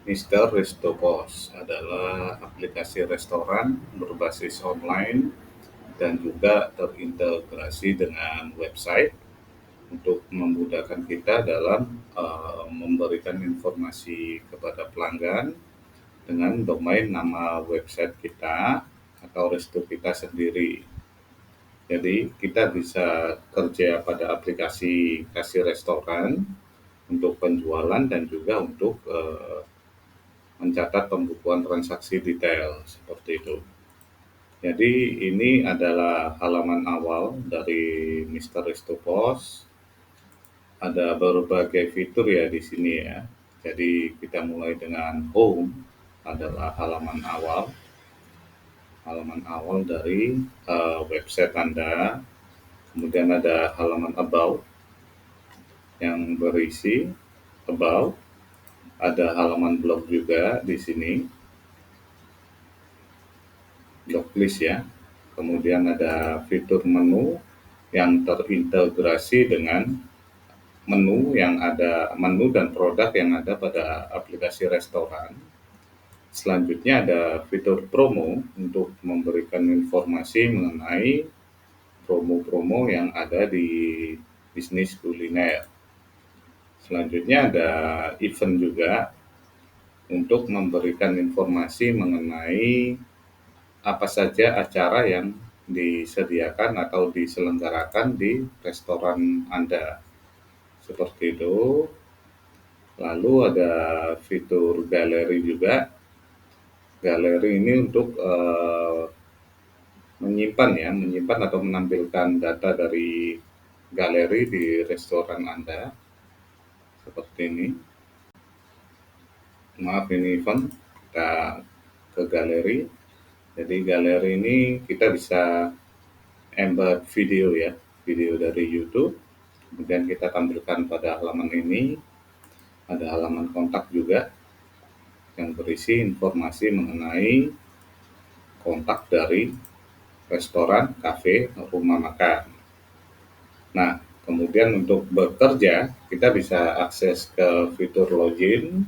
Mister Restopos adalah aplikasi restoran berbasis online dan juga terintegrasi dengan website untuk memudahkan kita dalam memberikan informasi kepada pelanggan dengan domain nama website kita atau resto kita sendiri. Jadi kita bisa kerja pada aplikasi kasir restoran untuk penjualan dan juga untuk mencatat pembukuan transaksi detail seperti itu. Jadi ini adalah halaman awal dari Mister Restopos. Ada berbagai fitur ya di sini ya. Jadi kita mulai dengan home adalah halaman awal dari website Anda. Kemudian ada halaman about yang berisi about, ada halaman blog juga di sini, blog list ya. Kemudian ada fitur menu yang terintegrasi dengan menu dan produk yang ada pada aplikasi restoran. Selanjutnya ada fitur promo untuk memberikan informasi mengenai promo-promo yang ada di bisnis kuliner. Selanjutnya ada event juga untuk memberikan informasi mengenai apa saja acara yang disediakan atau diselenggarakan di restoran Anda. Seperti itu. Lalu ada fitur galeri juga. Galeri ini untuk menyimpan atau menampilkan data dari galeri di restoran Anda. Seperti ini. Maaf ini event, kita ke galeri. Jadi galeri ini kita bisa embed video ya, video dari YouTube. Kemudian kita tampilkan pada halaman ini. Ada halaman kontak juga yang berisi informasi mengenai kontak dari restoran, kafe, rumah makan. Nah, kemudian untuk bekerja, kita bisa akses ke fitur login,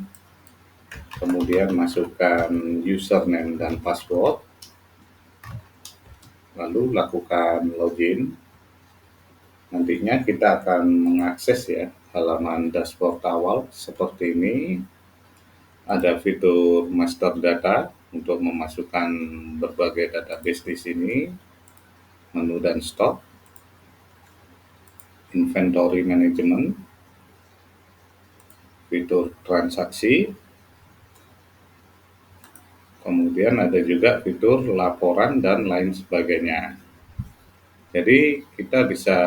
kemudian masukkan username dan password, lalu lakukan login. Nantinya kita akan mengakses ya halaman dashboard awal seperti ini. Ada fitur master data untuk memasukkan berbagai database di sini, menu dan stok, inventory management, fitur transaksi, kemudian ada juga fitur laporan dan lain sebagainya. Jadi kita bisa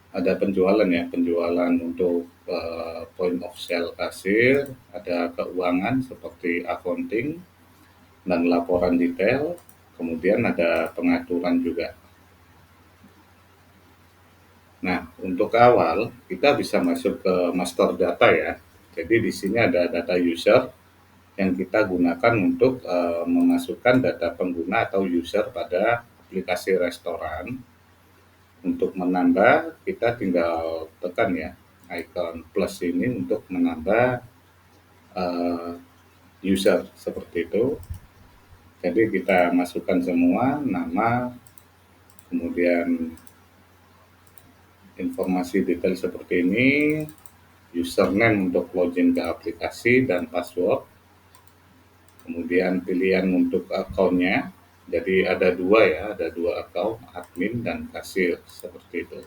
ada penjualan untuk point of sale kasir, ada keuangan seperti accounting dan laporan detail, kemudian ada pengaturan juga. Nah, untuk awal kita bisa masuk ke master data ya. Jadi di sini ada data user yang kita gunakan untuk memasukkan data pengguna atau user pada aplikasi restoran. Untuk menambah, kita tinggal tekan ya icon plus ini untuk menambah user seperti itu. Jadi kita masukkan semua nama, kemudian informasi detail seperti ini, username untuk login ke aplikasi dan password, kemudian pilihan untuk akunnya. Jadi ada dua akun, admin dan kasir seperti itu.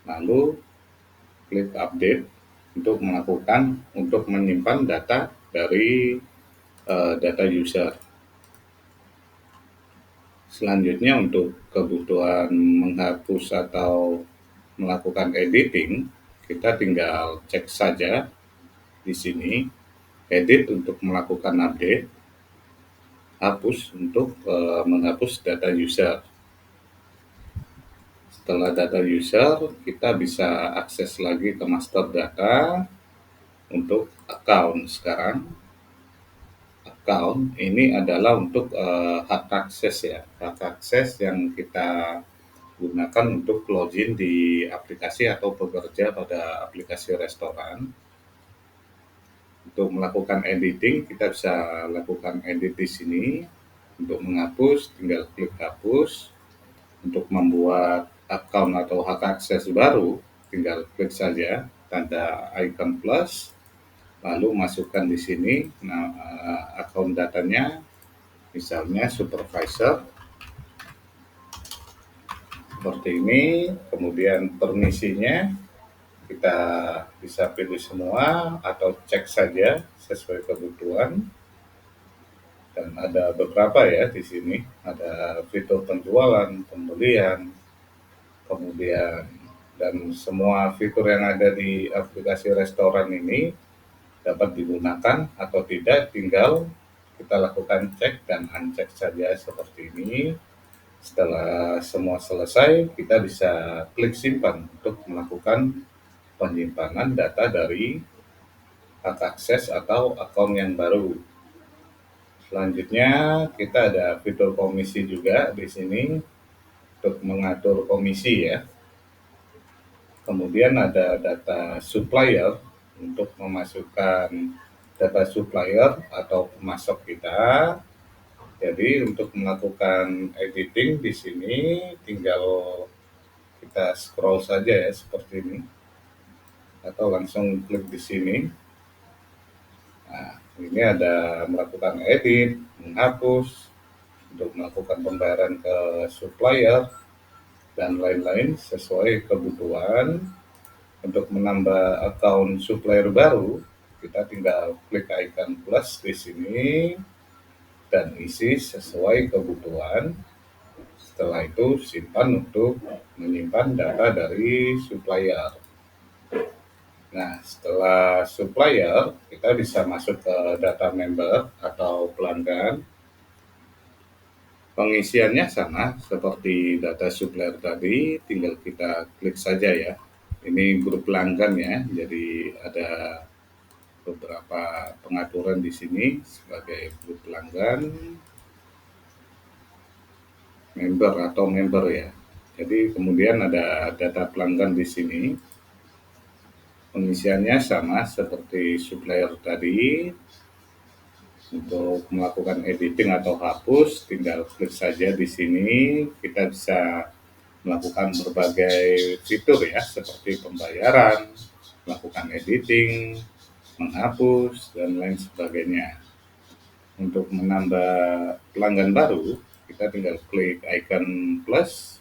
Lalu klik update untuk menyimpan data dari data user. Selanjutnya untuk kebutuhan menghapus atau melakukan editing, kita tinggal cek saja di sini, edit untuk melakukan update, hapus untuk menghapus data user. Setelah data user, kita bisa akses lagi ke master data untuk account sekarang. Account ini adalah untuk hak akses ya, hak akses yang kita gunakan untuk login di aplikasi atau bekerja pada aplikasi restoran. Untuk melakukan editing, kita bisa lakukan edit di sini. Untuk menghapus, tinggal klik hapus. Untuk membuat akun atau hak akses baru, tinggal klik saja tanda icon plus, lalu masukkan di sini akun datanya, misalnya supervisor, seperti ini. Kemudian permisinya kita bisa pilih semua atau cek saja sesuai kebutuhan. Dan ada beberapa ya di sini, ada fitur penjualan, pembelian, kemudian dan semua fitur yang ada di aplikasi restoran ini dapat digunakan atau tidak, tinggal kita lakukan cek dan uncek saja seperti ini. Setelah semua selesai, kita bisa klik simpan untuk melakukan penyimpanan data dari hak akses atau akun yang baru. Selanjutnya kita ada fitur komisi juga di sini untuk mengatur komisi ya. Kemudian ada data supplier untuk memasukkan data supplier atau pemasok kita. Jadi untuk melakukan editing di sini tinggal kita scroll saja ya seperti ini, atau langsung klik di sini. Nah, ini ada melakukan edit, menghapus, untuk melakukan pembayaran ke supplier, dan lain-lain sesuai kebutuhan. Untuk menambah akun supplier baru, kita tinggal klik icon plus di sini dan isi sesuai kebutuhan. Setelah itu simpan untuk menyimpan data dari supplier. Nah, setelah supplier, kita bisa masuk ke data member atau pelanggan. Pengisiannya sama seperti data supplier tadi, tinggal kita klik saja ya. Ini grup pelanggan ya, jadi ada beberapa pengaturan di sini sebagai grup pelanggan, member atau member ya. Jadi kemudian ada data pelanggan di sini. Pengisiannya sama seperti supplier tadi. Untuk melakukan editing atau hapus, tinggal klik saja di sini. Kita bisa melakukan berbagai fitur ya, seperti pembayaran, melakukan editing, menghapus, dan lain sebagainya. Untuk menambah pelanggan baru, kita tinggal klik icon plus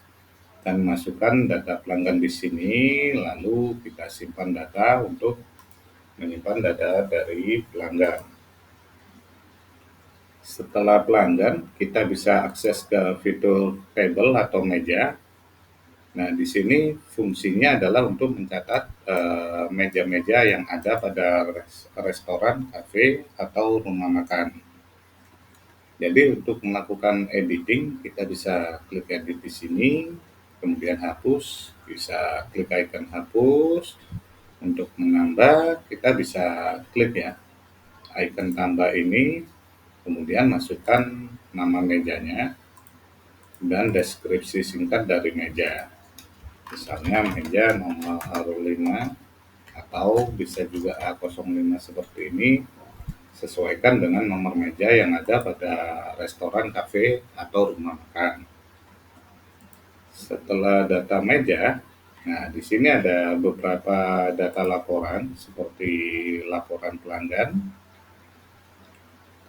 dan masukkan data pelanggan di sini, lalu kita simpan data untuk menyimpan data dari pelanggan. Setelah pelanggan, kita bisa akses ke fitur table atau meja. Nah, di sini fungsinya adalah untuk mencatat meja-meja yang ada pada restoran, kafe, atau rumah makan. Jadi untuk melakukan editing, kita bisa klik edit di sini, kemudian hapus, bisa klik icon hapus. Untuk menambah, kita bisa klik ya, icon tambah ini, kemudian masukkan nama mejanya dan deskripsi singkat dari meja. Misalnya meja nomor 5 atau bisa juga A05 seperti ini, sesuaikan dengan nomor meja yang ada pada restoran, kafe, atau rumah makan. Setelah data meja, nah di sini ada beberapa data laporan seperti laporan pelanggan,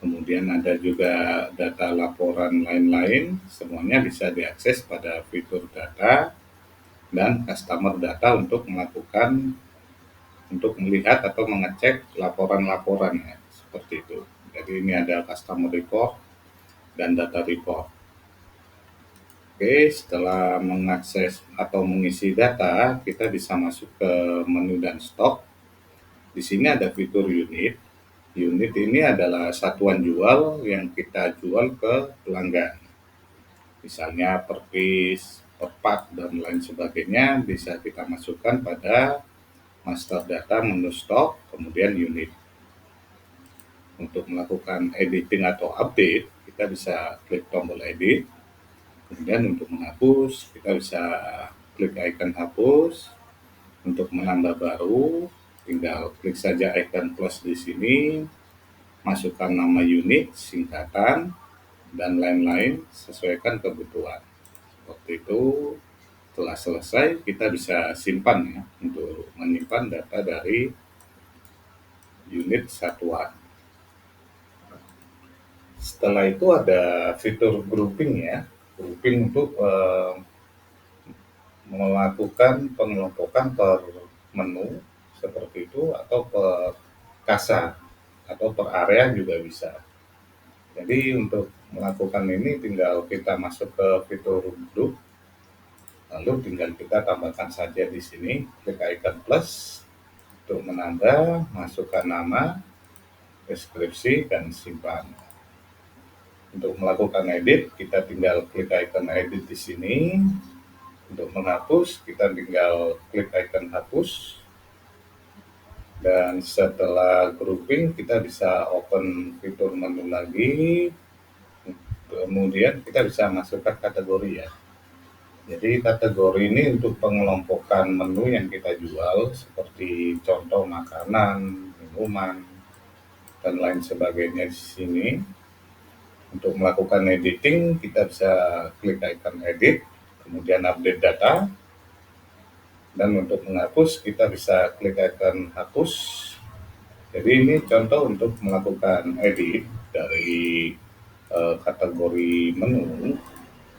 kemudian ada juga data laporan lain-lain, semuanya bisa diakses pada fitur data dan customer data untuk melihat atau mengecek laporan-laporannya seperti itu. Jadi ini ada customer report dan data report. Oke, setelah mengakses atau mengisi data, kita bisa masuk ke menu dan stok. Di sini ada fitur unit. Unit ini adalah satuan jual yang kita jual ke pelanggan. Misalnya per piece, per pak, dan lain sebagainya bisa kita masukkan pada master data menu stok, kemudian unit. Untuk melakukan editing atau update, kita bisa klik tombol edit. Kemudian untuk menghapus, kita bisa klik icon hapus. Untuk menambah baru, tinggal klik saja icon plus di sini, masukkan nama unit, singkatan, dan lain-lain, sesuaikan kebutuhan. Seperti itu. Setelah selesai, kita bisa simpan ya, untuk menyimpan data dari unit satuan. Setelah itu ada fitur grouping ya, grouping untuk melakukan pengelompokan per menu seperti itu, atau per kasa atau per area juga bisa. Jadi untuk melakukan ini tinggal kita masuk ke fitur group, lalu tinggal kita tambahkan saja di sini, klik icon plus untuk menambah, masukkan nama, deskripsi, dan simpan. Untuk melakukan edit, kita tinggal klik icon edit di sini. Untuk menghapus, kita tinggal klik icon hapus. Dan setelah grouping, kita bisa open fitur menu lagi. Kemudian kita bisa masukkan kategori ya. Jadi kategori ini untuk pengelompokan menu yang kita jual, seperti contoh makanan, minuman, dan lain sebagainya di sini. Untuk melakukan editing, kita bisa klik icon edit, kemudian update data. Dan untuk menghapus, kita bisa klik icon hapus. Jadi ini contoh untuk melakukan edit dari kategori menu.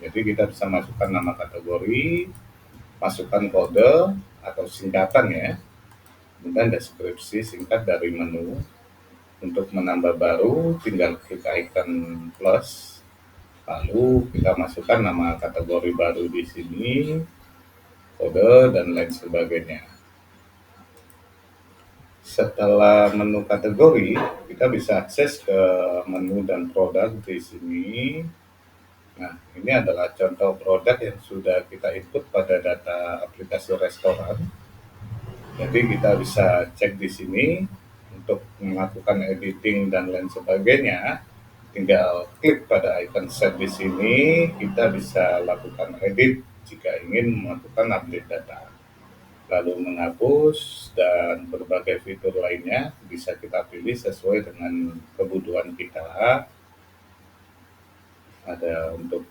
Jadi kita bisa masukkan nama kategori, masukkan kode atau singkatan ya, kemudian deskripsi singkat dari menu. Untuk menambah baru, tinggal klik icon plus, lalu kita masukkan nama kategori baru di sini, kode, dan lain sebagainya. Setelah menu kategori, kita bisa akses ke menu dan produk di sini. Nah, ini adalah contoh produk yang sudah kita input pada data aplikasi restoran. Jadi kita bisa cek di sini untuk melakukan editing dan lain sebagainya. Tinggal klik pada icon set di sini, kita bisa lakukan edit jika ingin melakukan update data. Lalu menghapus dan berbagai fitur lainnya bisa kita pilih sesuai dengan kebutuhan kita. Ada untuk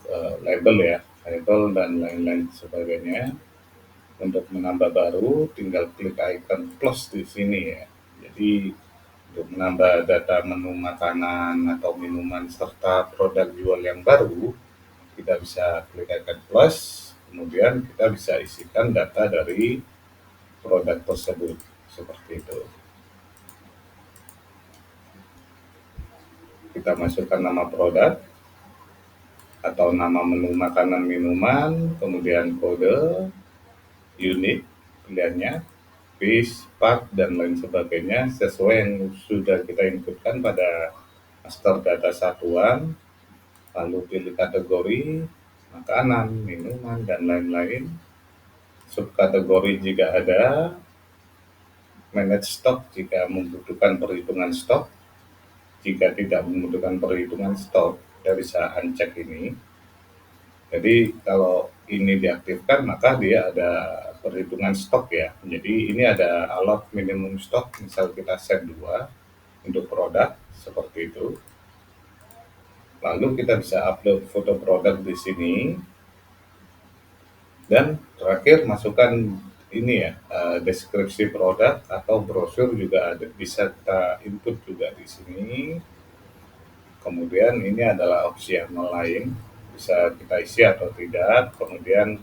label ya, label dan lain-lain sebagainya. Untuk menambah baru, tinggal klik icon plus di sini ya. Jadi untuk menambah data menu makanan atau minuman serta produk jual yang baru, kita bisa klik icon plus, kemudian kita bisa isikan data dari produk tersebut, seperti itu. Kita masukkan nama produk atau nama menu makanan minuman, kemudian kode, unit pilihannya, piece, part, dan lain sebagainya sesuai yang sudah kita inputkan pada master data satuan. Lalu pilih kategori, makanan, minuman, dan lain-lain. Subkategori jika ada, manage stock jika membutuhkan perhitungan stok. Jika tidak membutuhkan perhitungan stok, kita bisa uncheck ini. Jadi kalau ini diaktifkan, maka dia ada perhitungan stok ya. Jadi ini ada allowed minimum stok, misal kita set 2 untuk produk, seperti itu. Lalu kita bisa upload foto produk di sini. Dan terakhir masukkan ini ya, deskripsi produk atau brosur juga ada, bisa kita input juga di sini. Kemudian ini adalah opsi yang lain, bisa kita isi atau tidak. Kemudian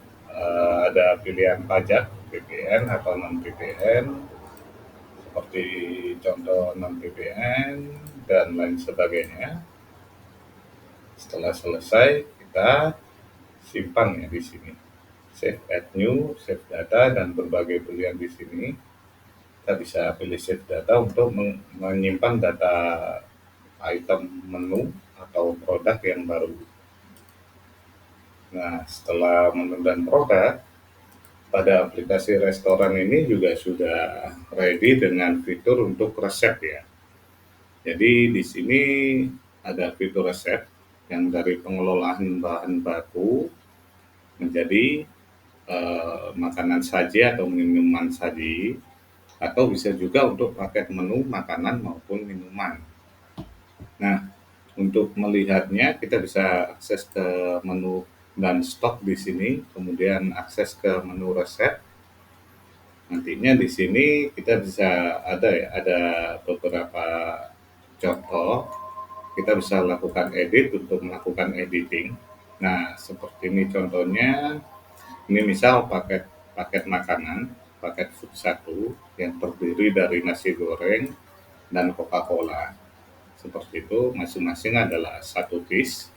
ada pilihan pajak, PPN atau non PPN, seperti contoh non PPN dan lain sebagainya. Setelah selesai, kita simpan ya di sini. Save as new, save data, dan berbagai pilihan di sini. Kita bisa pilih save data untuk menyimpan data item menu atau produk yang baru. Nah, setelah menu dan produk, pada aplikasi restoran ini juga sudah ready dengan fitur untuk resep ya. Jadi di sini ada fitur resep yang dari pengelolaan bahan baku menjadi makanan saji atau minuman saji. atau bisa juga untuk paket menu makanan maupun minuman. Nah, untuk melihatnya kita bisa akses ke menu dan stok di sini, kemudian akses ke menu resep. Nantinya di sini kita bisa ada beberapa contoh, kita bisa lakukan edit untuk melakukan editing. Nah, seperti ini contohnya. Ini misal paket paket makanan, paket food 1 yang terdiri dari nasi goreng dan Coca-Cola. Seperti itu, masing-masing adalah satu piece.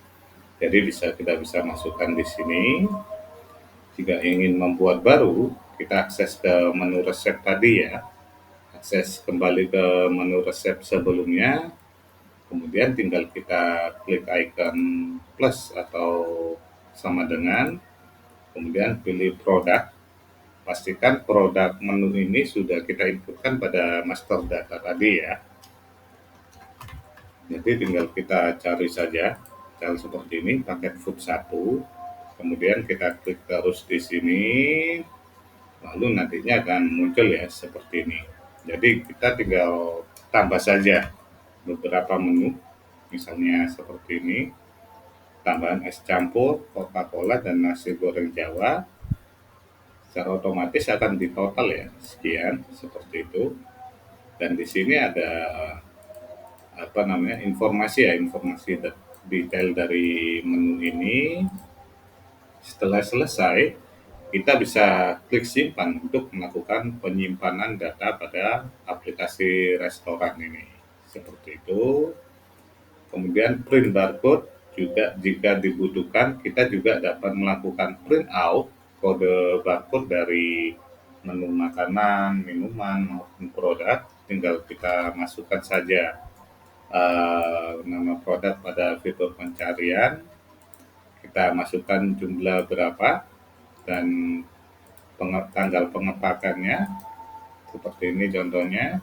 Jadi kita bisa masukkan di sini. Jika ingin membuat baru, kita akses ke menu resep tadi ya. Akses kembali ke menu resep sebelumnya, kemudian tinggal kita klik icon plus atau sama dengan, kemudian pilih produk. Pastikan produk menu ini sudah kita inputkan pada master data tadi ya. Jadi tinggal kita cari saja, cari seperti ini, paket food 1, kemudian kita klik terus di sini, lalu nantinya akan muncul ya seperti ini. Jadi kita tinggal tambah saja beberapa menu, misalnya seperti ini, tambahan es campur, Coca-Cola, dan nasi goreng Jawa. Secara otomatis akan ditotal ya, sekian, seperti itu. Dan di sini ada informasi detail dari menu ini. Setelah selesai, kita bisa klik simpan untuk melakukan penyimpanan data pada aplikasi restoran ini. Seperti itu. Kemudian print barcode juga jika dibutuhkan, kita juga dapat melakukan print out kode barcode dari menu makanan, minuman maupun produk. Tinggal kita masukkan saja nama produk pada fitur pencarian, kita masukkan jumlah berapa dan tanggal pengepakannya, seperti ini contohnya.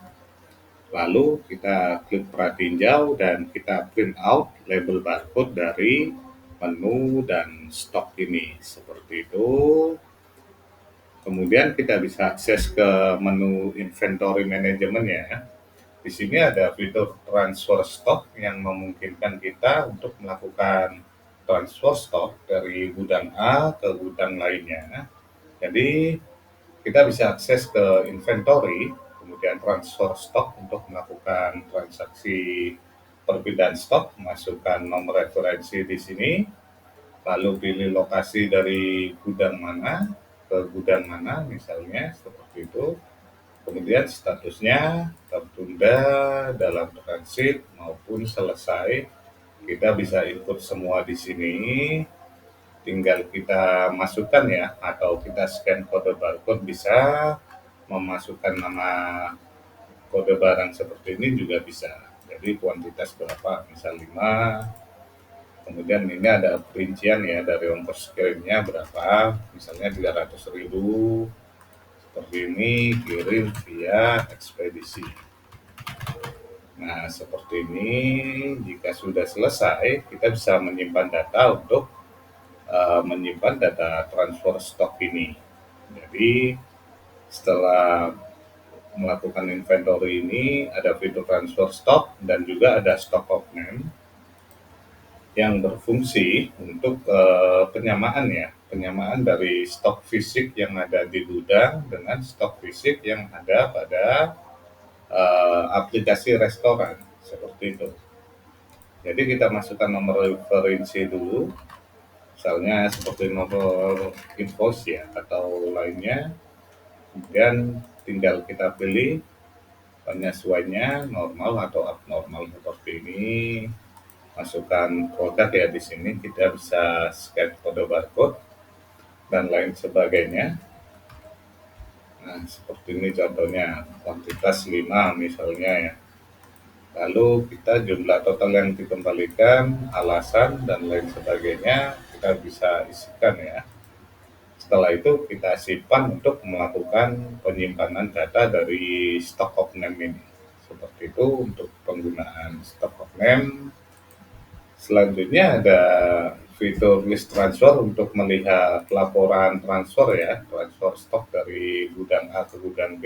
Lalu kita klik pratinjau dan kita print out label barcode dari menu dan stok ini, seperti itu. Kemudian kita bisa akses ke menu inventory management ya. Di sini ada fitur transfer stok yang memungkinkan kita untuk melakukan transfer stok dari gudang A ke gudang lainnya. Jadi kita bisa akses ke inventory, kemudian transfer stok untuk melakukan transaksi perpindahan stok, masukkan nomor referensi di sini, lalu pilih lokasi dari gudang mana ke gudang mana, misalnya seperti itu. Kemudian statusnya tertunda, dalam transit maupun selesai. Kita bisa input semua di sini. Tinggal kita masukkan ya, atau kita scan kode barcode, bisa memasukkan nama kode barang seperti ini juga bisa. Jadi kuantitas berapa, misal 5. Kemudian ini ada perincian ya dari ongkos kirimnya berapa, misalnya 300.000. Seperti ini, kirim via ekspedisi. Nah, seperti ini, jika sudah selesai, kita bisa menyimpan data untuk menyimpan data transfer stok ini. Jadi, setelah melakukan inventory ini, ada fitur transfer stok dan juga ada stock of name yang berfungsi untuk penyamaan ya, penyamaan dari stok fisik yang ada di gudang dengan stok fisik yang ada pada aplikasi restoran, seperti itu. Jadi kita masukkan nomor referensi dulu, misalnya seperti nomor invoice ya atau lainnya. Kemudian tinggal kita pilih penyesuaiannya, normal atau abnormal seperti ini. Masukkan produk ya, di sini kita bisa scan kode barcode dan lain sebagainya. Nah, seperti ini contohnya, kuantitas 5 misalnya ya. Lalu kita jumlah total yang dikembalikan, alasan dan lain sebagainya kita bisa isikan ya. Setelah itu kita simpan untuk melakukan penyimpanan data dari stock of name ini. Seperti itu untuk penggunaan stock of name. Selanjutnya ada fitur list transfer untuk melihat laporan transfer ya, transfer stok dari gudang A ke gudang B.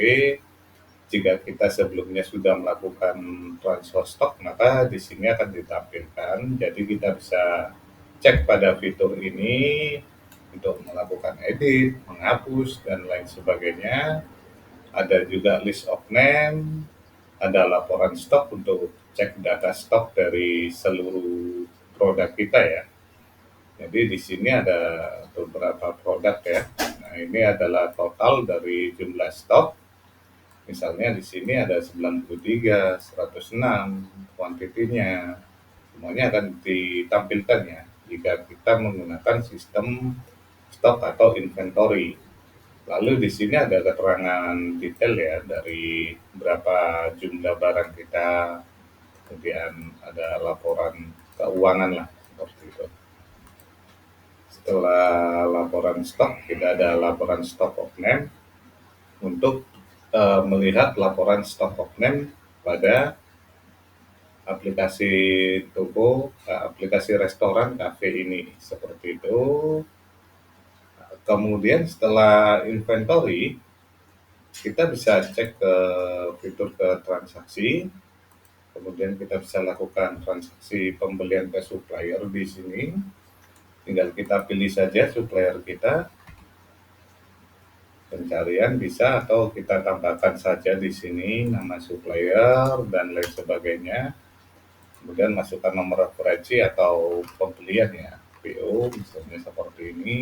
Jika kita sebelumnya sudah melakukan transfer stok, maka di sini akan ditampilkan. Jadi kita bisa cek pada fitur ini untuk melakukan edit, menghapus, dan lain sebagainya. Ada juga list of name, ada laporan stok untuk cek data stok dari seluruh produk kita ya. Jadi di sini ada beberapa produk ya. Nah, ini adalah total dari jumlah stok. Misalnya di sini ada 93, 106 kuantitinya. Semuanya akan ditampilkan ya jika kita menggunakan sistem stok atau inventory. Lalu di sini ada keterangan detail ya dari berapa jumlah barang kita, kemudian ada laporan keuangan lah seperti itu. Setelah laporan stok, kita ada laporan stock of name untuk melihat laporan stock of name pada aplikasi toko, aplikasi restoran, kafe ini seperti itu. Kemudian setelah inventory, kita bisa cek ke fitur ke transaksi, kemudian kita bisa lakukan transaksi pembelian ke supplier di sini. Tinggal kita pilih saja supplier kita, pencarian bisa atau kita tambahkan saja di sini nama supplier dan lain sebagainya. Kemudian masukkan nomor referensi atau pembelian ya, PO misalnya seperti ini,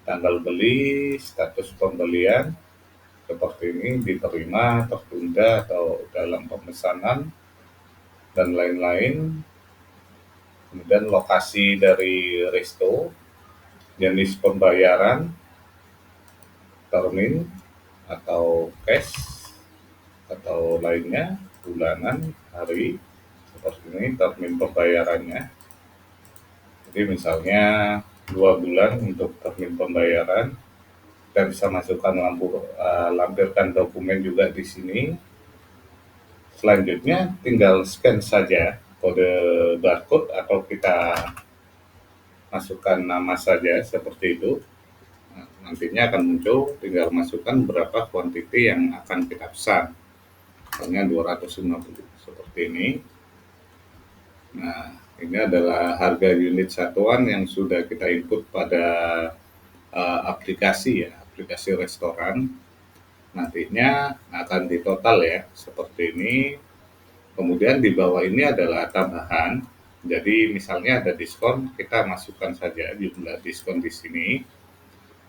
tanggal beli, status pembelian seperti ini, diterima, tertunda, atau dalam pemesanan, dan lain-lain. Kemudian lokasi dari resto, jenis pembayaran, termin, atau cash, atau lainnya, bulanan, hari, seperti ini termin pembayarannya. Jadi misalnya 2 bulan untuk termin pembayaran, kita bisa masukkan lampirkan dokumen juga di sini. Selanjutnya tinggal scan saja kode barcode atau kita masukkan nama saja seperti itu. Nah, nantinya akan muncul, tinggal masukkan berapa kuantiti yang akan kita pesan. Misalnya 250 seperti ini. Nah, ini adalah harga unit satuan yang sudah kita input pada aplikasi ya, aplikasi restoran. Nantinya akan ditotal ya, seperti ini. Kemudian di bawah ini adalah tambahan. Jadi misalnya ada diskon, kita masukkan saja jumlah diskon di sini,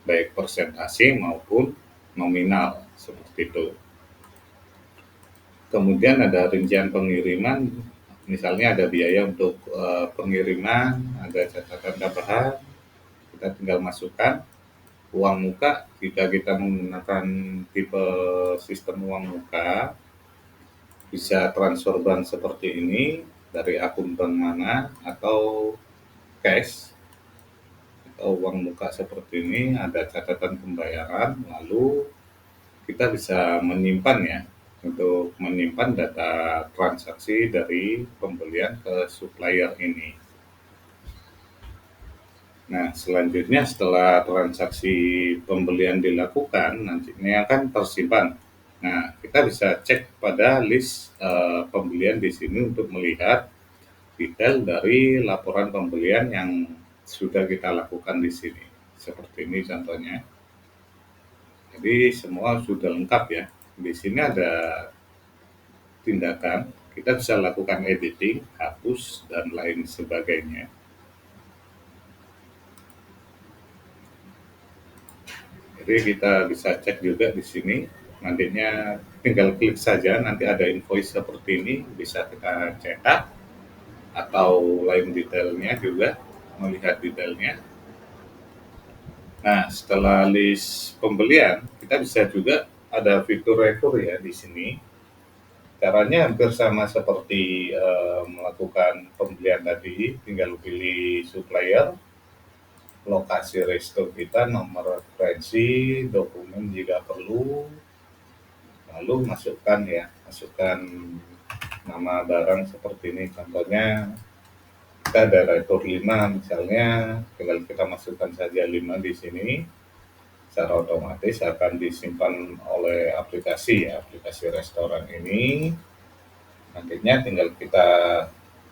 baik persentase maupun nominal, seperti itu. Kemudian ada rincian pengiriman, misalnya ada biaya untuk pengiriman, ada catatan tambahan, kita tinggal masukkan. Uang muka, jika kita menggunakan tipe sistem uang muka, bisa transfer bank seperti ini, dari akun bank mana, atau cash, atau uang muka seperti ini, ada catatan pembayaran, lalu kita bisa menyimpan ya, untuk menyimpan data transaksi dari pembelian ke supplier ini. Nah, selanjutnya setelah transaksi pembelian dilakukan, nantinya akan tersimpan. Nah, kita bisa cek pada list pembelian di sini untuk melihat detail dari laporan pembelian yang sudah kita lakukan di sini. Seperti ini contohnya. Jadi semua sudah lengkap ya. Di sini ada tindakan, kita bisa lakukan editing, hapus, dan lain sebagainya. Jadi kita bisa cek juga di sini, nantinya tinggal klik saja, nanti ada invoice seperti ini, bisa kita cetak, atau lain detailnya juga, melihat detailnya. Nah, setelah list pembelian, kita bisa juga ada fitur review ya di sini. Caranya hampir sama seperti melakukan pembelian tadi, tinggal pilih supplier, lokasi resto kita, nomor referensi, dokumen jika perlu, lalu masukkan nama barang seperti ini. Contohnya kita ada retur 5 misalnya, tinggal kita masukkan saja 5 di sini. secara otomatis akan disimpan oleh aplikasi ya, aplikasi restoran ini. Nantinya tinggal kita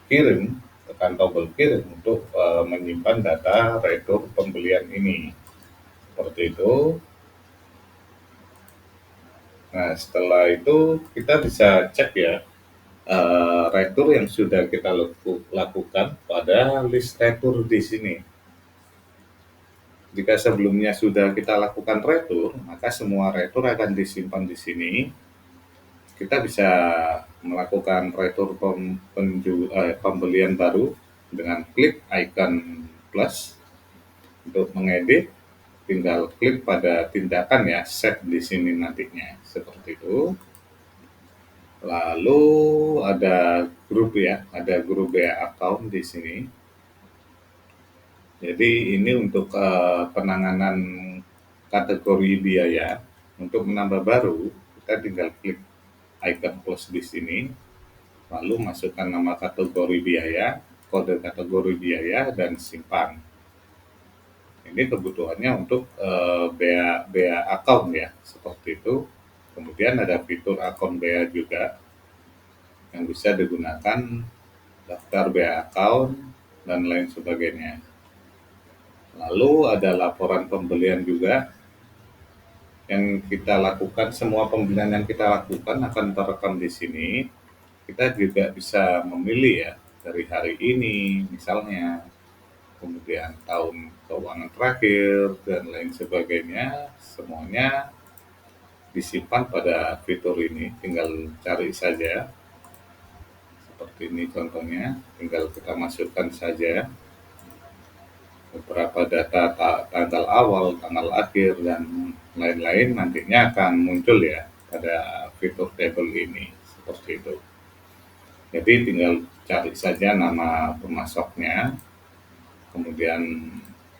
kirim, tekan tombol kirim untuk menyimpan data retur pembelian ini. Seperti itu. Nah, setelah itu kita bisa cek ya retur yang sudah kita lakukan pada list retur di sini. Jika sebelumnya sudah kita lakukan retur, maka semua retur akan disimpan di sini. Kita bisa melakukan retur pembelian baru dengan klik icon plus. Untuk mengedit, tinggal klik pada tindakan ya, save di sini nantinya, seperti itu. Lalu ada grup ya, ada grup BA account di sini. Jadi ini untuk penanganan kategori biaya. Untuk menambah baru, kita tinggal klik icon plus di sini, lalu masukkan nama kategori biaya, kode kategori biaya, dan simpan. Ini kebutuhannya untuk BA account ya, seperti itu. Kemudian ada fitur akun BA juga yang bisa digunakan daftar BA account dan lain sebagainya. Lalu ada laporan pembelian juga yang kita lakukan, semua pembelian yang kita lakukan akan terekam di sini. Kita juga bisa memilih ya dari hari ini misalnya, kemudian tahun keuangan terakhir dan lain sebagainya, semuanya disimpan pada fitur ini. Tinggal cari saja, seperti ini contohnya, tinggal kita masukkan saja beberapa data tanggal awal, tanggal akhir, dan lain-lain nantinya akan muncul ya pada fitur table ini, seperti itu. Jadi tinggal cari saja nama pemasoknya, kemudian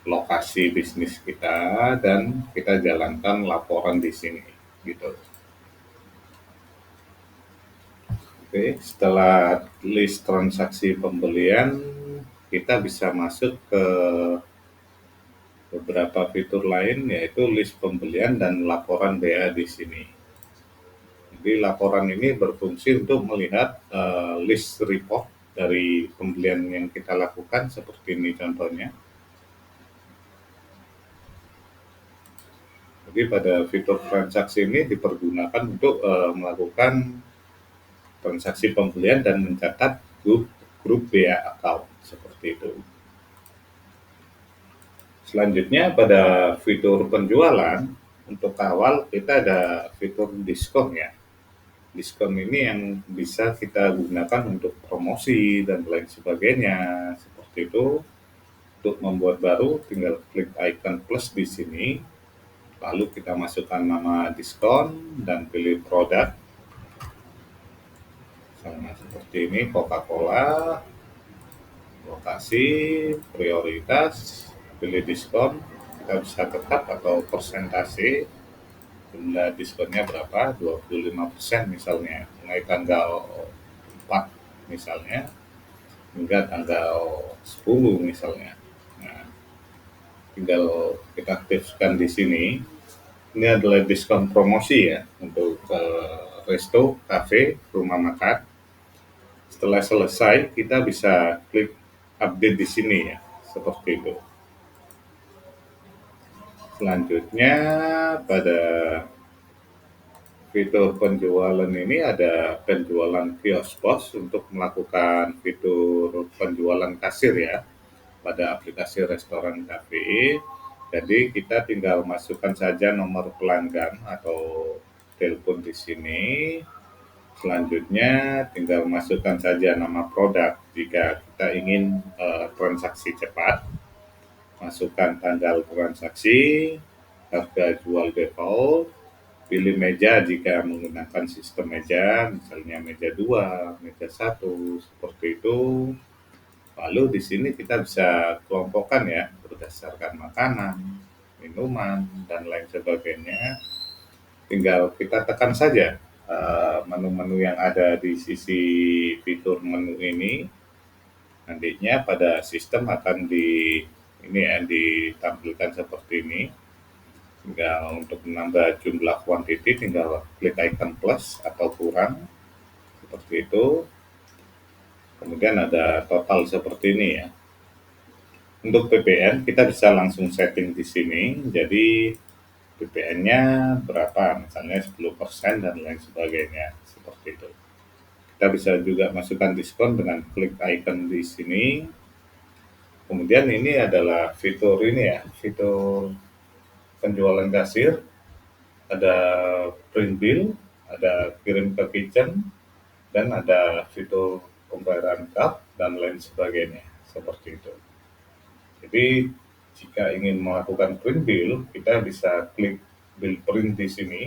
lokasi bisnis kita, dan kita jalankan laporan di sini, gitu. Oke, setelah list transaksi pembelian, kita bisa masuk ke beberapa fitur lain, yaitu list pembelian dan laporan BA di sini. Jadi laporan ini berfungsi untuk melihat list report dari pembelian yang kita lakukan, seperti ini contohnya. Jadi pada fitur transaksi ini dipergunakan untuk melakukan transaksi pembelian dan mencatat grup BA account, seperti itu. Selanjutnya pada fitur penjualan, untuk awal kita ada fitur diskon ya. Diskon ini yang bisa kita gunakan untuk promosi dan lain sebagainya, seperti itu. Untuk membuat baru, tinggal klik icon plus di sini, lalu kita masukkan nama diskon dan pilih produk. Misalnya seperti ini, Coca-Cola, lokasi, prioritas, pilih diskon, kita bisa tetap atau persentase, jumlah diskonnya berapa, 25% misalnya, mulai tanggal 4 misalnya, hingga tanggal 10 misalnya. Nah, tinggal kita aktifkan di sini. Ini adalah diskon promosi ya, untuk resto, cafe, rumah makan. Setelah selesai, kita bisa klik update di sini ya, seperti itu. Selanjutnya pada fitur penjualan ini ada penjualan kios pos untuk melakukan fitur penjualan kasir ya pada aplikasi restoran cafe. Jadi kita tinggal masukkan saja nomor pelanggan atau telepon di sini. Selanjutnya tinggal masukkan saja nama produk jika kita ingin transaksi cepat. Masukkan tanggal transaksi, harga jual default, pilih meja jika menggunakan sistem meja, misalnya meja 2, meja 1, seperti itu. Lalu di sini kita bisa kelompokkan ya, berdasarkan makanan, minuman, dan lain sebagainya. Tinggal kita tekan saja menu-menu yang ada di sisi fitur menu ini. Nantinya pada sistem akan ditampilkan seperti ini. Tinggal untuk menambah jumlah quantity tinggal klik icon plus atau kurang seperti itu. Kemudian ada total seperti ini ya. Untuk ppn kita bisa langsung setting di sini. Jadi ppn-nya berapa, misalnya 10% dan lain sebagainya seperti itu. Kita bisa juga masukkan diskon dengan klik icon di sini. Kemudian ini adalah fitur ini ya, fitur penjualan kasir, ada print bill, ada kirim ke kitchen, dan ada fitur pembayaran card dan lain sebagainya seperti itu. Jadi jika ingin melakukan print bill, kita bisa klik bill print di sini.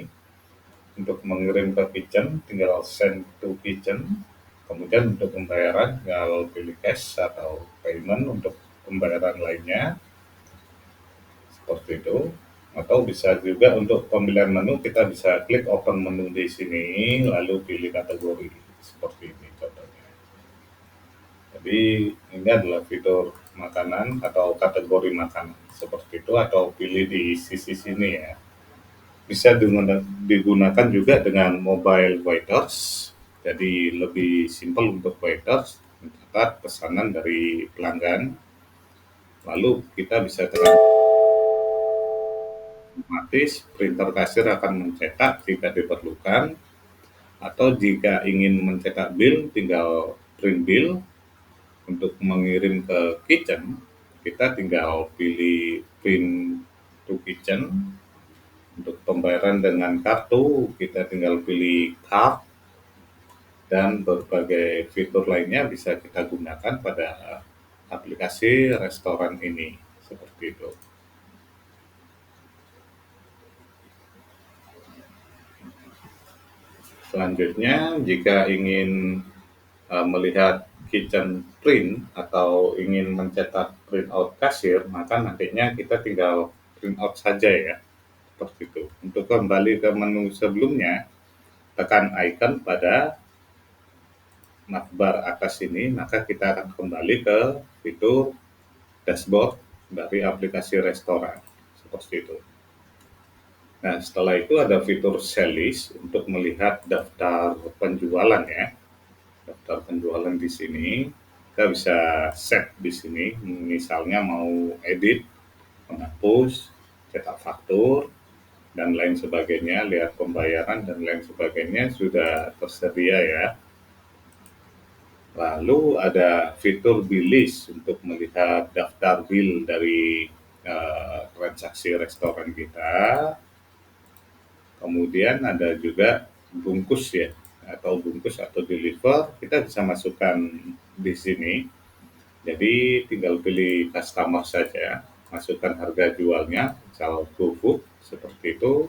Untuk mengirim ke kitchen, tinggal send to kitchen. Kemudian untuk pembayaran, tinggal pilih cash atau payment untuk pembayaran lainnya. Seperti itu. Atau bisa juga untuk pemilihan menu, kita bisa klik open menu di sini, lalu pilih kategori. Seperti ini contohnya. Jadi ini adalah fitur makanan atau kategori makanan. Seperti itu, atau pilih di sisi sini ya. Bisa digunakan juga dengan mobile waiters, jadi lebih simpel untuk waiters mencatat pesanan dari pelanggan, lalu kita bisa tekan otomatis printer kasir akan mencetak jika diperlukan, atau jika ingin mencetak bill tinggal print bill. Untuk mengirim ke kitchen kita tinggal pilih print to kitchen. Untuk pembayaran dengan kartu, kita tinggal pilih card, dan berbagai fitur lainnya bisa kita gunakan pada aplikasi restoran ini, seperti itu. Selanjutnya, jika ingin melihat kitchen print atau ingin mencetak print out kasir, maka nantinya kita tinggal print out saja ya, seperti itu. Untuk kembali ke menu sebelumnya, tekan icon pada navbar atas ini, maka kita akan kembali ke fitur dashboard dari aplikasi restoran, seperti itu. Nah, setelah itu ada fitur sell list untuk melihat daftar penjualan ya. Daftar penjualan di sini, kita bisa set di sini, misalnya mau edit, menghapus, cetak faktur, dan lain sebagainya, lihat pembayaran dan lain sebagainya sudah tersedia ya. Lalu ada fitur bill list untuk melihat daftar bill dari transaksi restoran kita. Kemudian ada juga bungkus ya, atau bungkus atau deliver, kita bisa masukkan di sini. Jadi tinggal pilih customer saja, masukkan harga jualnya, misal GoFood, seperti itu,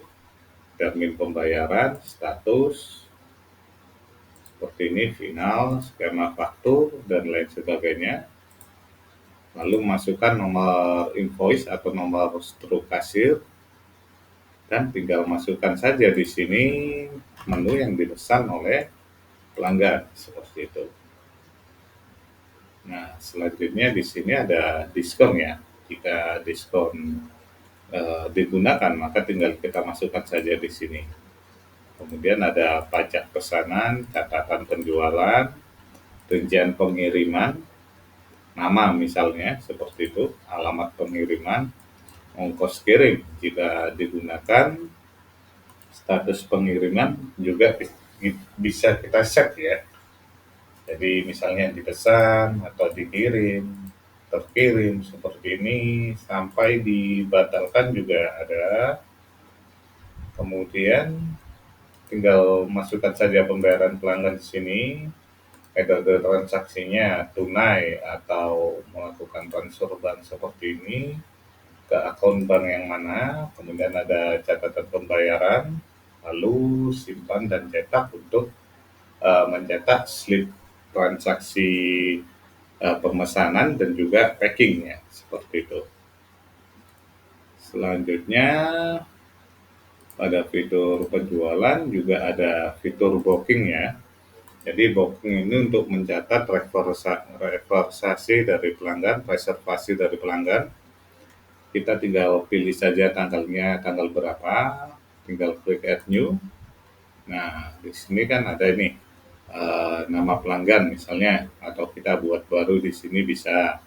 termin pembayaran, status, seperti ini, final, skema faktur, dan lain sebagainya. Lalu masukkan nomor invoice atau nomor struk kasir, dan tinggal masukkan saja di sini menu yang dipesan oleh pelanggan, seperti itu. Nah, selanjutnya di sini ada diskon ya. Jika diskon digunakan, maka tinggal kita masukkan saja di sini. Kemudian ada pajak pesanan, catatan penjualan, rincian pengiriman, nama misalnya seperti itu, alamat pengiriman, ongkos kirim jika digunakan, status pengiriman juga bisa kita set ya. Jadi misalnya dipesan atau dikirim, terkirim seperti ini, sampai dibatalkan juga ada. Kemudian tinggal masukkan saja pembayaran pelanggan di sini, metode transaksinya tunai atau melakukan transfer bank seperti ini, ke akun bank yang mana, kemudian ada catatan pembayaran, lalu simpan dan cetak untuk mencetak slip transaksi pemesanan dan juga packing ya, seperti itu. Selanjutnya pada fitur penjualan juga ada fitur booking ya. Jadi booking ini untuk mencatat reversasi dari pelanggan, reservasi dari pelanggan. kita tinggal pilih saja tanggalnya, tanggal berapa, tinggal klik add new. Nah, di sini kan ada ini nama pelanggan misalnya, atau kita buat baru di sini bisa.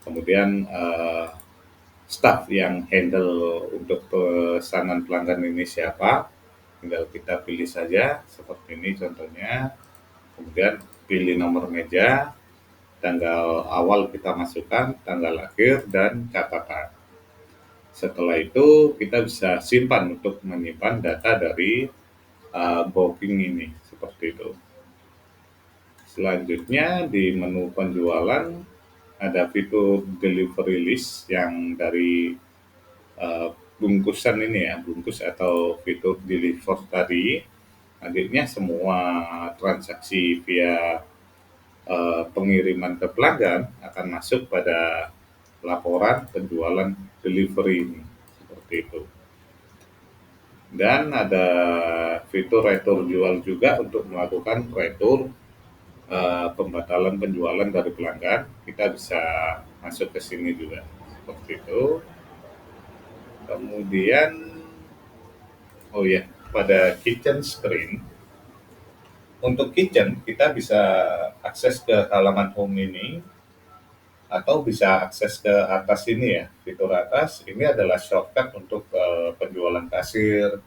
Kemudian staff yang handle untuk pesanan pelanggan ini siapa, tinggal kita pilih saja seperti ini contohnya. Kemudian pilih nomor meja, tanggal awal kita masukkan, tanggal akhir, dan catatan. Setelah itu kita bisa simpan untuk menyimpan data dari booking ini, seperti itu. Selanjutnya di menu penjualan ada fitur delivery list yang dari bungkusan ini ya, bungkus atau fitur deliver tadi. Nantinya semua transaksi via pengiriman ke pelanggan akan masuk pada laporan penjualan delivery ini, seperti itu. Dan ada fitur retur jual juga untuk melakukan retur pembatalan penjualan dari pelanggan. Kita bisa masuk ke sini juga, seperti itu. Kemudian, oh ya, pada kitchen screen, untuk kitchen kita bisa akses ke halaman home ini, atau bisa akses ke atas ini ya, fitur atas. Ini adalah shortcut untuk penjualan kasir,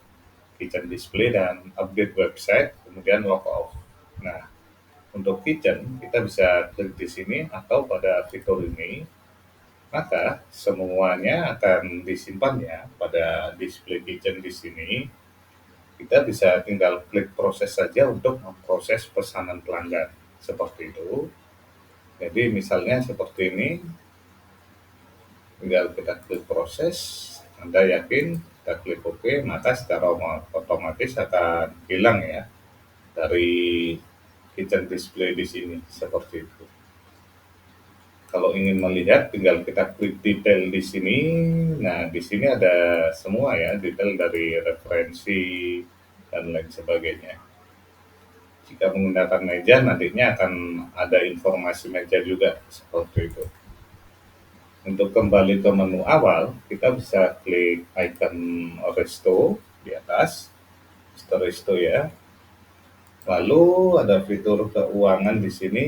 kitchen display, dan update website, kemudian log off. Nah, untuk kitchen kita bisa klik di sini atau pada fitur ini, maka semuanya akan disimpan ya pada display kitchen di sini. Kita bisa tinggal klik proses saja untuk memproses pesanan pelanggan, seperti itu. Jadi misalnya seperti ini, tinggal kita klik proses, Anda yakin, kita klik OK, maka secara otomatis akan hilang ya dari kitchen display di sini, seperti itu. Kalau ingin melihat, tinggal kita klik detail di sini. Nah, di sini ada semua ya, detail dari referensi dan lain sebagainya. Jika menggunakan meja, nantinya akan ada informasi meja juga, seperti itu. Untuk kembali ke menu awal, kita bisa klik icon resto di atas, resto ya. Lalu ada fitur keuangan di sini,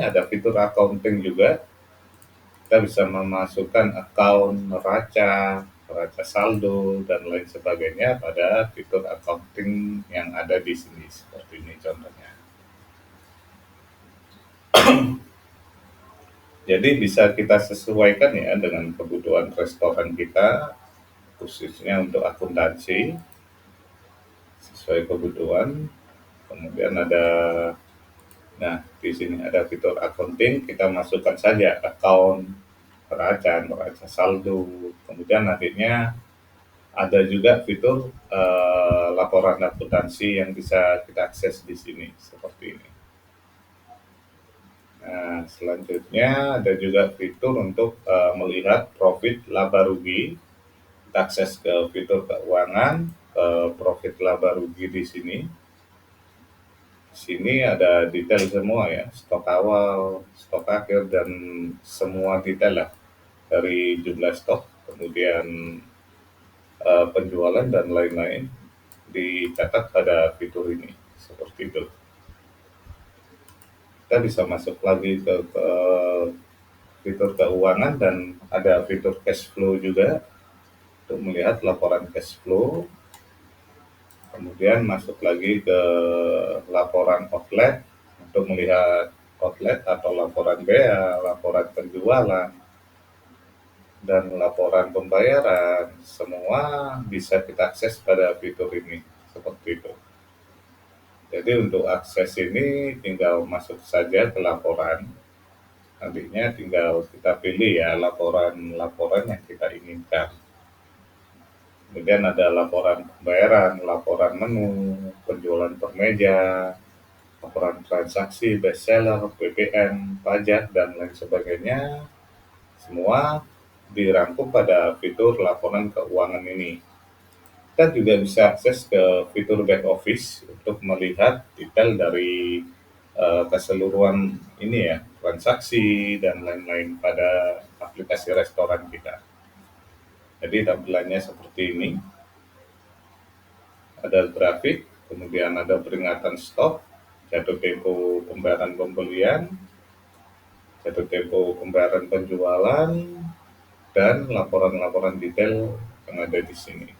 ada fitur accounting juga. Kita bisa memasukkan account neraca, neraca saldo, dan lain sebagainya pada fitur accounting yang ada di sini, seperti ini contohnya. Jadi bisa kita sesuaikan ya dengan kebutuhan restoran kita, khususnya untuk akuntansi, sesuai kebutuhan. Kemudian ada, nah di sini ada fitur accounting, kita masukkan saja account, neraca saldo. Kemudian nantinya ada juga fitur laporan akuntansi yang bisa kita akses di sini, seperti ini. Nah, selanjutnya ada juga fitur untuk melihat profit laba rugi. Kita akses ke fitur keuangan, ke profit laba rugi di sini. Sini ada detail semua ya, stok awal, stok akhir, dan semua detail lah dari jumlah stok, kemudian penjualan dan lain-lain dicatat pada fitur ini, seperti itu. Kita bisa masuk lagi ke fitur keuangan dan ada fitur cash flow juga untuk melihat laporan cash flow. Kemudian masuk lagi ke laporan outlet untuk melihat outlet atau laporan bea, laporan penjualan, dan laporan pembayaran. Semua bisa kita akses pada fitur ini, seperti itu. Jadi untuk akses ini tinggal masuk saja ke laporan. Nantinya tinggal kita pilih ya laporan-laporan yang kita inginkan. Kemudian ada laporan pembayaran, laporan menu, penjualan per meja, laporan transaksi, best seller, PPN, pajak, dan lain sebagainya. Semua dirangkum pada fitur laporan keuangan ini. Kita juga bisa akses ke fitur back office untuk melihat detail dari keseluruhan ini ya, transaksi dan lain-lain pada aplikasi restoran kita. Jadi tampilannya seperti ini, ada grafik, kemudian ada peringatan stop, jatuh tempo pembayaran pembelian, jatuh tempo pembayaran penjualan, dan laporan-laporan detail yang ada di sini.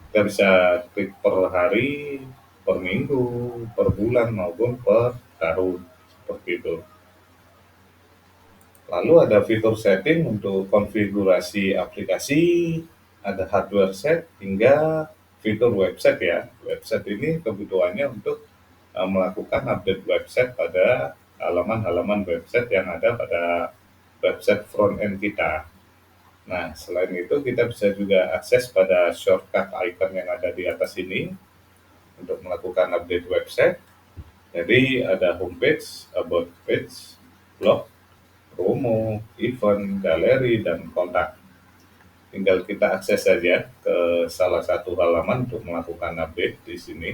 Kita bisa klik per hari, per minggu, per bulan, maupun per tahun, seperti itu. Lalu ada fitur setting untuk konfigurasi aplikasi, ada hardware set, hingga fitur website ya. Website ini kebutuhannya untuk melakukan update website pada halaman-halaman website yang ada pada website front end kita. Nah, selain itu kita bisa juga akses pada shortcut icon yang ada di atas ini untuk melakukan update website. Jadi ada homepage, about page, blog, promo, event, galeri, dan kontak. Tinggal kita akses saja ke salah satu halaman untuk melakukan update di sini.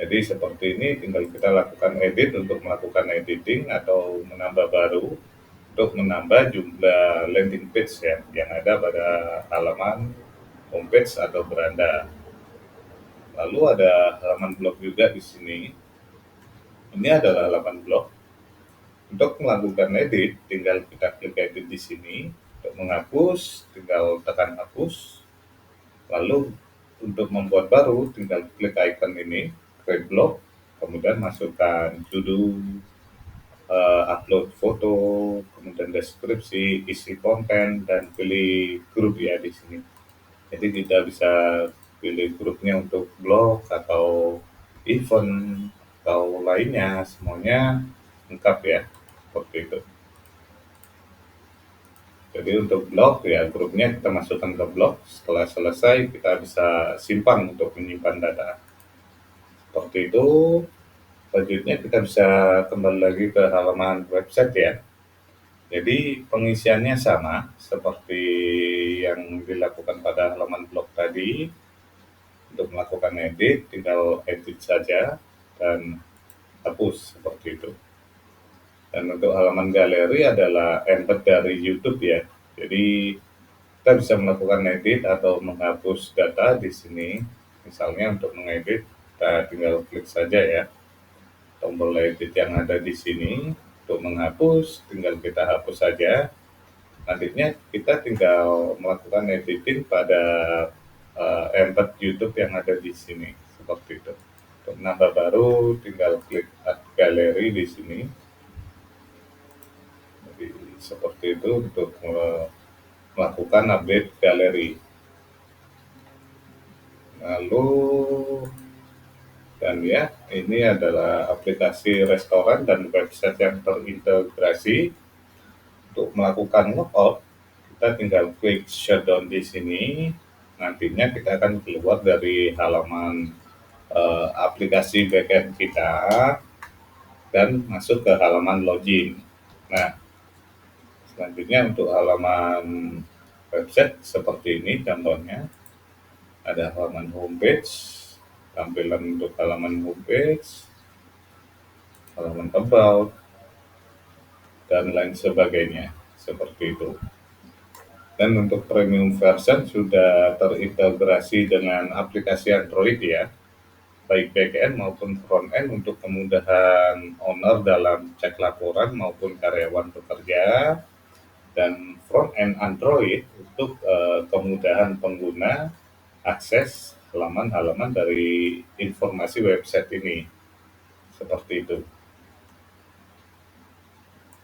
Jadi seperti ini tinggal kita lakukan edit untuk melakukan editing atau menambah baru untuk menambah jumlah landing page ya yang ada pada halaman homepage atau beranda. Lalu ada halaman blog juga di sini. Ini adalah halaman blog. Untuk melakukan edit, tinggal kita klik edit di sini. Untuk menghapus, tinggal tekan hapus. Lalu untuk membuat baru, tinggal klik icon ini, create blog, kemudian masukkan judul, upload foto, kemudian deskripsi, isi konten, dan pilih grup ya di sini. Jadi kita bisa pilih grupnya untuk blog atau event atau lainnya, semuanya lengkap ya, seperti itu. Jadi untuk blog ya grupnya kita masukkan ke blog, setelah selesai kita bisa simpan untuk menyimpan data. Seperti itu, selanjutnya kita bisa kembali lagi ke halaman website ya. Jadi pengisiannya sama seperti yang dilakukan pada halaman blog tadi. Untuk melakukan edit, tinggal edit saja dan hapus seperti itu. Dan untuk halaman galeri adalah embed dari YouTube ya. Jadi kita bisa melakukan edit atau menghapus data di sini. Misalnya untuk mengedit, kita tinggal klik saja ya tombol edit yang ada di sini. Untuk menghapus, tinggal kita hapus saja. Nantinya kita tinggal melakukan editing pada embed YouTube yang ada di sini, seperti itu. Untuk menambah baru, tinggal klik add gallery di sini. Jadi seperti itu untuk melakukan update galeri. Lalu dan ya, ini adalah aplikasi restoran dan website yang terintegrasi. Untuk melakukan logout, kita tinggal klik shutdown di sini. Nantinya kita akan keluar dari halaman aplikasi backend kita dan masuk ke halaman login. Nah, selanjutnya untuk halaman website seperti ini contohnya. Ada halaman homepage, tampilan untuk halaman homepage, halaman about, dan lain sebagainya. Seperti itu. Dan untuk premium version sudah terintegrasi dengan aplikasi Android ya, baik back-end maupun front-end untuk kemudahan owner dalam cek laporan maupun karyawan bekerja, dan front-end Android untuk kemudahan pengguna akses halaman-halaman dari informasi website ini. Seperti itu.